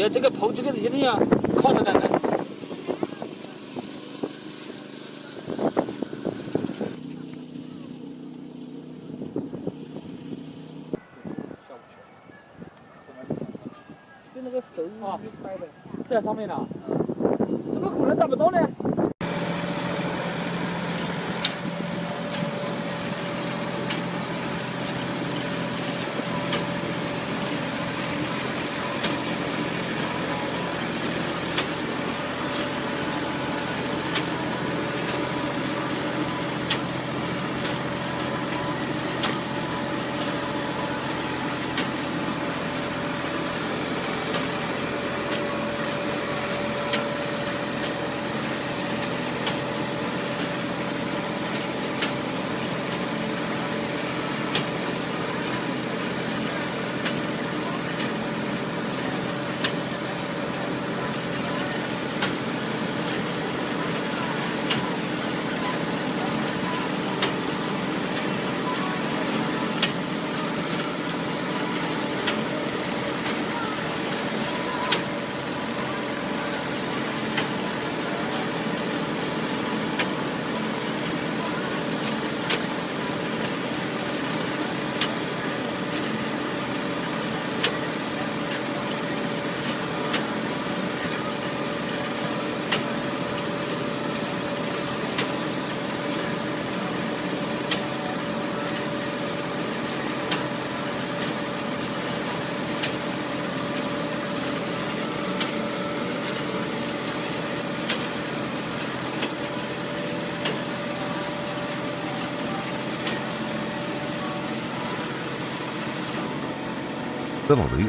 这个头这个一定要靠着的。就那个手啊，拍的在上面呢，怎么可能达不到呢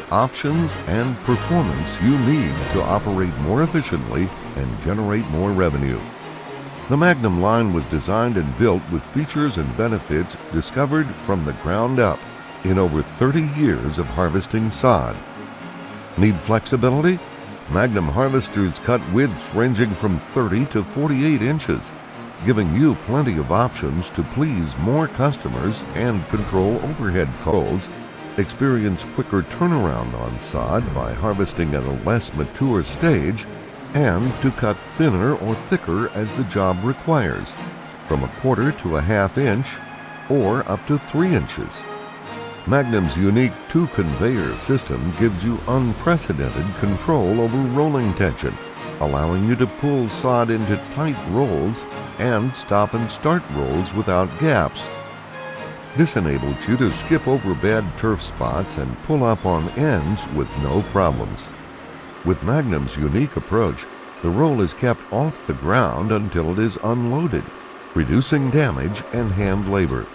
？Options and performance you need to operate more efficiently and generate more revenue. The Magnum line was designed and built with features and benefits discovered from the ground up in over 30 years of harvesting sod. Need flexibility? Magnum harvesters cut widths ranging from 30 to 48 inches, giving you plenty of options to please more customers and control overhead costs. Experience quicker turnaround on sod by harvesting at a less mature stage, and to cut thinner or thicker as the job requires, from 1/4 to 1/2 inch or up to 3 inches. Magnum's unique 2-conveyor system gives you unprecedented control over rolling tension, allowing you to pull sod into tight rolls and stop and start rolls without gaps. This enables you to skip over bad turf spots and pull up on ends with no problems. With Magnum's unique approach, the roll is kept off the ground until it is unloaded, reducing damage and hand labor.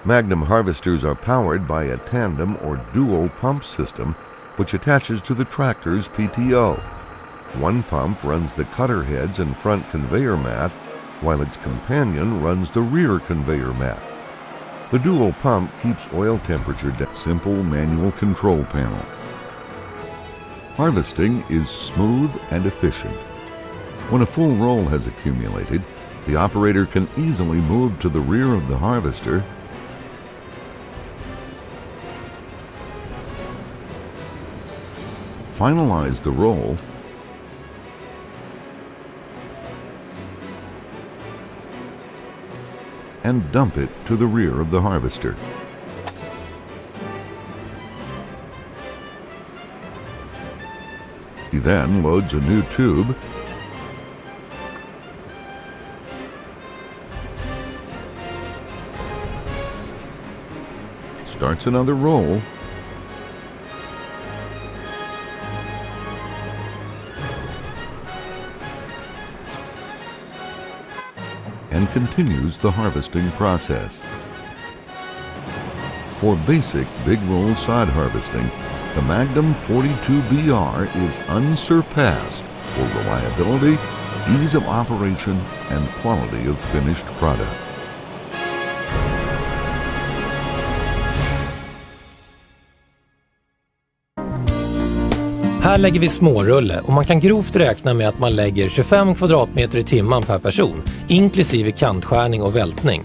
Magnum harvesters are powered by a tandem or dual pump system which attaches to the tractor's PTO. One pump runs the cutter heads and front conveyor mat, while its companion runs the rear conveyor mat. The dual pump keeps oil temperature down. Simple manual control panel. Harvesting is smooth and efficient. When a full roll has accumulated, the operator can easily move to the rear of the harvester finalize the roll, and dump it to the rear of the harvester. He then loads a new tube, starts another roll, and continues the harvesting process. For basic big roll side harvesting, the Magnum 42BR is unsurpassed for reliability, ease of operation, and quality of finished product. Här lägger vi smårulle och man kan grovt räkna med att man lägger 25 kvadratmeter i timmen per person, inklusive kantskärning och vältning.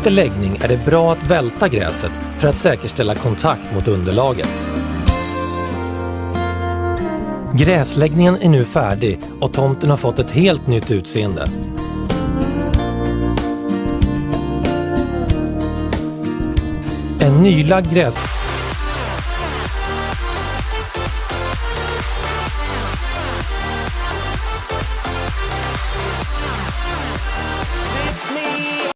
Efter läggning är det bra att välta gräset för att säkerställa kontakt mot underlaget. Gräsläggningen är nu färdig och tomten har fått ett helt nytt utseende. En nylagd gräs